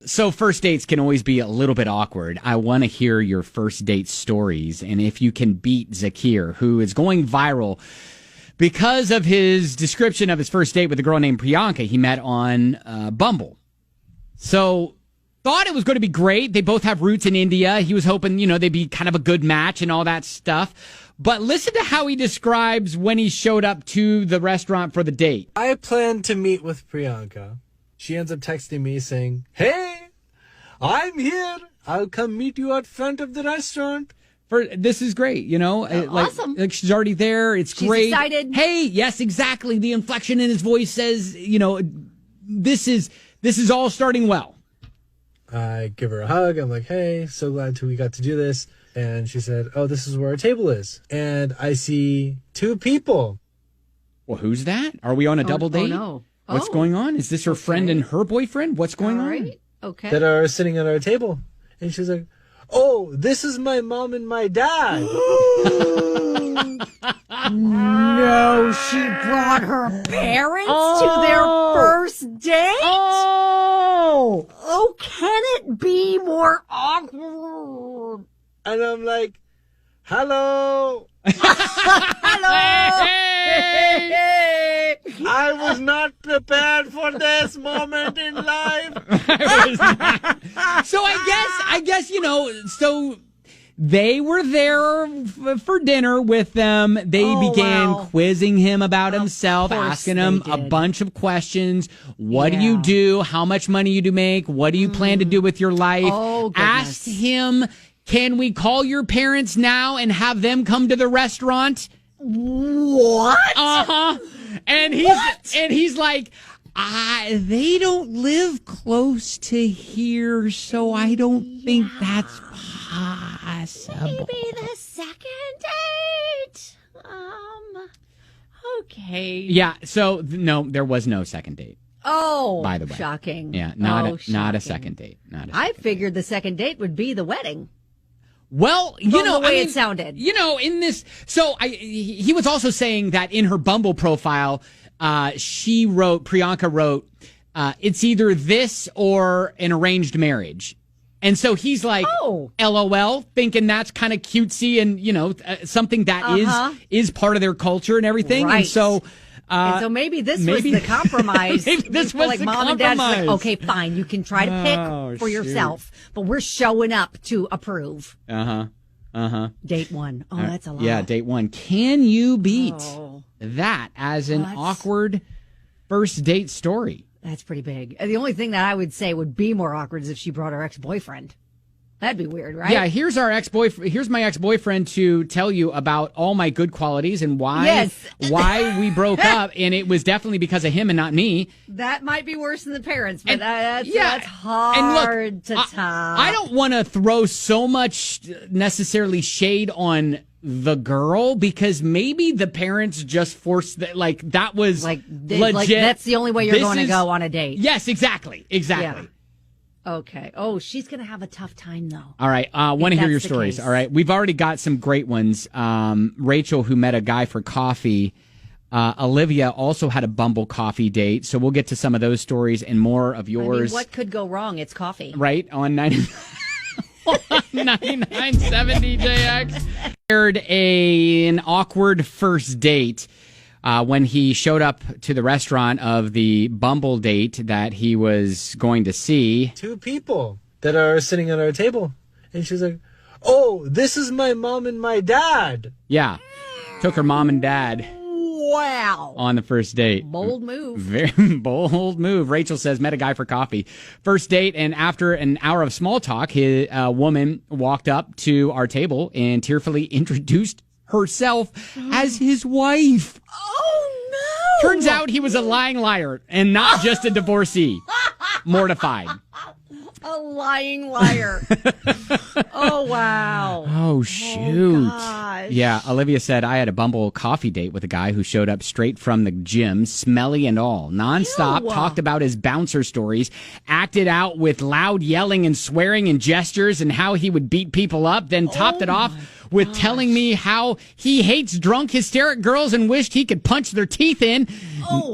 So first dates can always be a little bit awkward. I want to hear your first date stories. And if you can beat Zakir, who is going viral because of his description of his first date with a girl named Priyanka he met on Bumble. So thought it was going to be great. They both have roots in India. He was hoping, they'd be kind of a good match and all that stuff. But listen to how he describes when he showed up to the restaurant for the date. I planned to meet with Priyanka. She ends up texting me saying, "Hey, I'm here. I'll come meet you out front of the restaurant." This is great, awesome. Like she's already there. It's She's great. excited. Hey, yes, exactly. The inflection in his voice says, this is all starting well. I give her a hug. I'm like, "Hey, so glad we got to do this." And she said, "Oh, this is where our table is." And I see two people. Well, who's that? Are we on a double date? Oh, no. What's going on? Is this her friend and her boyfriend? What's going on? Right. Okay. That are sitting at our table. And she's like, "Oh, this is my mom and my dad." No, she brought her parents to their first date? Oh, can it be more awkward? And I'm like, "Hello." Hello. Hey! I was not prepared for this moment in life. So I guess, so they were there for dinner with them. They began quizzing him about himself, asking him a bunch of questions. What do you do? How much money do you make? What do you plan to do with your life? Oh, goodness. Asked him, "Can we call your parents now and have them come to the restaurant?" What? Uh-huh. And he's like, they don't live close to here, so I don't think that's possible. Maybe the second date. Okay. Yeah, so no, there was no second date. Oh, by the way. Shocking. Yeah, not a shocking. second date. I figured the second date would be the wedding. Well, the way it sounded. In this, he was also saying that in her Bumble profile, Priyanka wrote, it's either this or an arranged marriage. And so he's like, LOL, thinking that's kind of cutesy and, something that is part of their culture and everything. Right. And so, and so maybe this was the compromise. Maybe this was like the mom compromise. and dad's like, okay, fine, you can try to pick for yourself, but we're showing up to approve. Date one. Oh, that's a lot. Yeah, date one. Can you beat that as an awkward first date story? That's pretty big. The only thing that I would say would be more awkward is if she brought her ex-boyfriend. That'd be weird, right? Yeah, here's my ex-boyfriend to tell you about all my good qualities and why we broke up, and it was definitely because of him and not me. That might be worse than the parents, but and, that's hard to top. I don't want to throw so much necessarily shade on the girl because maybe the parents just forced that. Like that was legit. Like that's the only way you're going to go on a date. Yes, exactly. Yeah. Okay. Oh, she's going to have a tough time, though. All right. Want to hear your stories. All right. We've already got some great ones. Rachel, who met a guy for coffee. Olivia also had a Bumble coffee date. So we'll get to some of those stories and more of yours. I mean, what could go wrong? It's coffee. Right. On 99.7 DJX. Shared an awkward first date. When he showed up to the restaurant of the Bumble date that he was going to see. Two people that are sitting at our table. And she's like, "Oh, this is my mom and my dad." Yeah. Took her mom and dad. Wow. On the first date. Bold move. Very bold move. Rachel says, met a guy for coffee. First date, and after an hour of small talk, a woman walked up to our table and tearfully introduced herself as his wife. Oh, no. Turns out he was a lying liar and not just a divorcee. Mortified. A lying liar. Oh, wow. Oh, shoot. Oh, gosh. Yeah, Olivia said, I had a Bumble coffee date with a guy who showed up straight from the gym, smelly and all, nonstop, talked about his bouncer stories, acted out with loud yelling and swearing and gestures and how he would beat people up, then topped it off with telling me how he hates drunk, hysteric girls and wished he could punch their teeth in.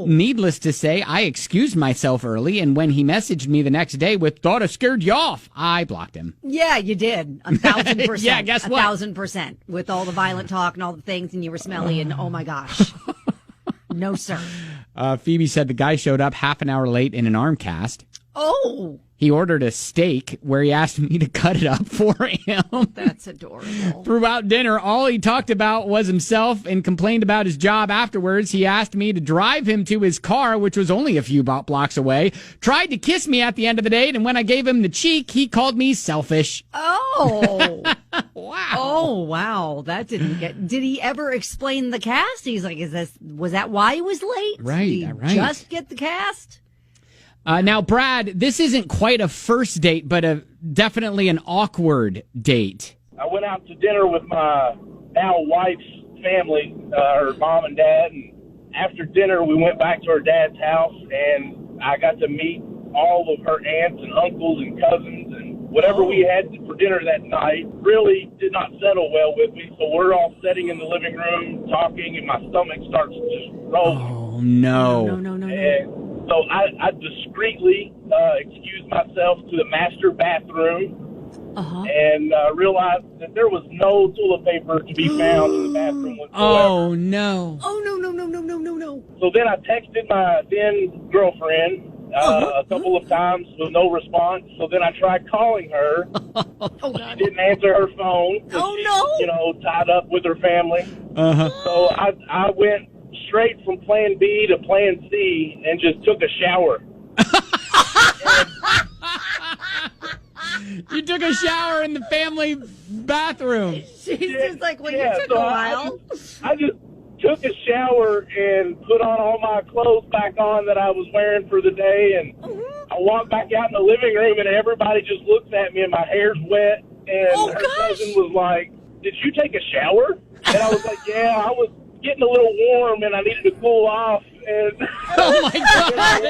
Needless to say, I excused myself early, and when he messaged me the next day with, thought I scared you off, I blocked him. Yeah, you did. 1,000%. Yeah, guess what? 1,000%. With all the violent talk and all the things, and you were smelly, and oh my gosh. No, sir. Phoebe said the guy showed up half an hour late in an arm cast. Oh. He ordered a steak where he asked me to cut it up for him. That's adorable. Throughout dinner, all he talked about was himself and complained about his job afterwards. He asked me to drive him to his car, which was only a few blocks away. Tried to kiss me at the end of the date, and when I gave him the cheek, he called me selfish. Oh. Wow. Oh, wow. That didn't get... Did he ever explain the cast? He's like, was that why he was late? Right, Did he right. just get the cast? Now, Brad, this isn't quite a first date, but definitely an awkward date. I went out to dinner with my now wife's family, her mom and dad, and after dinner we went back to her dad's house, and I got to meet all of her aunts and uncles and cousins, and whatever we had for dinner that night really did not settle well with me, so we're all sitting in the living room talking, and my stomach starts to just roll. Oh, no. No. And so I discreetly excused myself to the master bathroom and realized that there was no toilet paper to be found in the bathroom whatsoever. Oh, no. Oh, no. So then I texted my then girlfriend a couple of times with no response. So then I tried calling her. She didn't answer her phone. Oh, She, no. tied up with her family. So I went straight from plan B to plan C and just took a shower. You took a shower in the family bathroom. She's just like, well, you took so a while. I just took a shower and put on all my clothes back on that I was wearing for the day, and I walked back out in the living room, and everybody just looks at me, and my hair's wet, and her cousin was like, "Did you take a shower?" And I was like, "Yeah, I was getting a little warm, and I needed to cool off." And Oh, my God.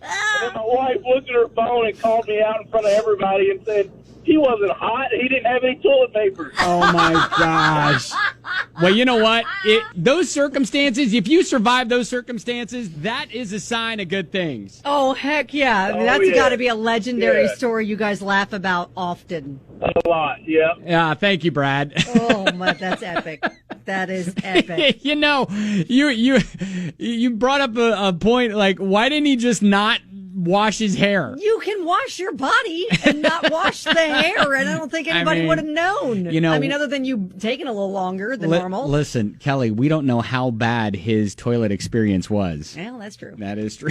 And then my wife looked at her phone and called me out in front of everybody and said, he wasn't hot. He didn't have any toilet paper. Oh, my gosh. Well, you know what? Those circumstances, if you survive those circumstances, that is a sign of good things. Oh, heck yeah. I mean, that's got to be a legendary story you guys laugh about often. A lot, yeah. Yeah, thank you, Brad. Oh, that's epic. That is epic. You know, you brought up a point, like, why didn't he just not wash his hair? You can wash your body and not wash the hair, and I don't think anybody would have known. You know, I mean, other than you taking a little longer than normal. Listen, Kelly, we don't know how bad his toilet experience was. Well, that's true. That is true.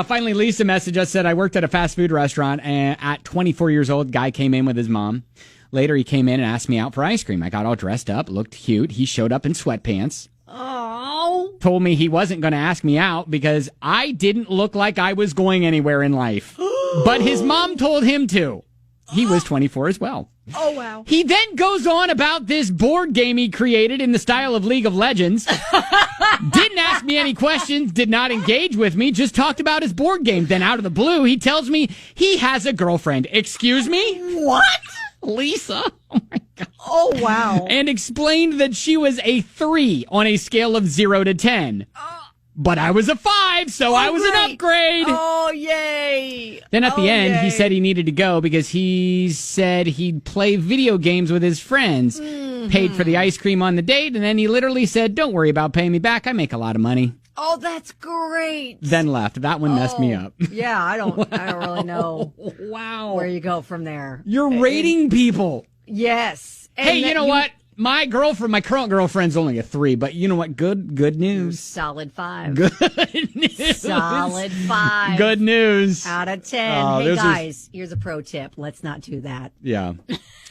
Finally, Lisa messaged us, said, I worked at a fast food restaurant, and at 24 years old, guy came in with his mom. Later, he came in and asked me out for ice cream. I got all dressed up, looked cute. He showed up in sweatpants. Oh. Told me he wasn't going to ask me out because I didn't look like I was going anywhere in life. But his mom told him to. He was 24 as well. Oh, wow. He then goes on about this board game he created in the style of League of Legends. Didn't ask me any questions, did not engage with me, just talked about his board game. Then out of the blue, he tells me he has a girlfriend. Excuse me? What? Lisa? Oh, my God. Oh, wow. And explained that she was a 3 on a scale of 0 to 10. But I was a 5, so I was an upgrade. Oh, yay. Then at the end, he said he needed to go because he said he'd play video games with his friends, paid for the ice cream on the date, and then he literally said, don't worry about paying me back. I make a lot of money. Oh, that's great. Then left. That one messed me up. Yeah, I don't really know Wow. where you go from there. You're rating people. Yes. And hey, you know what? My current girlfriend's only a 3, but you know what? Good news. Solid 5. Good news. Solid 5. Good news. Out of 10. Hey, guys, here's a pro tip. Let's not do that. Yeah.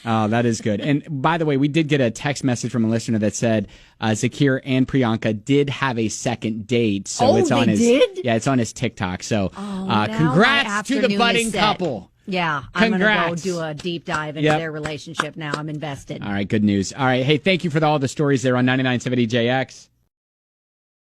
Oh, that is good. And by the way, we did get a text message from a listener that said Zakir and Priyanka did have a second date. So it's on did? It's on his TikTok. So congrats to the budding couple. Yeah, I'm going to go do a deep dive into their relationship now. I'm invested. All right, good news. All right, hey, thank you for all the stories there on 99.7 EJX.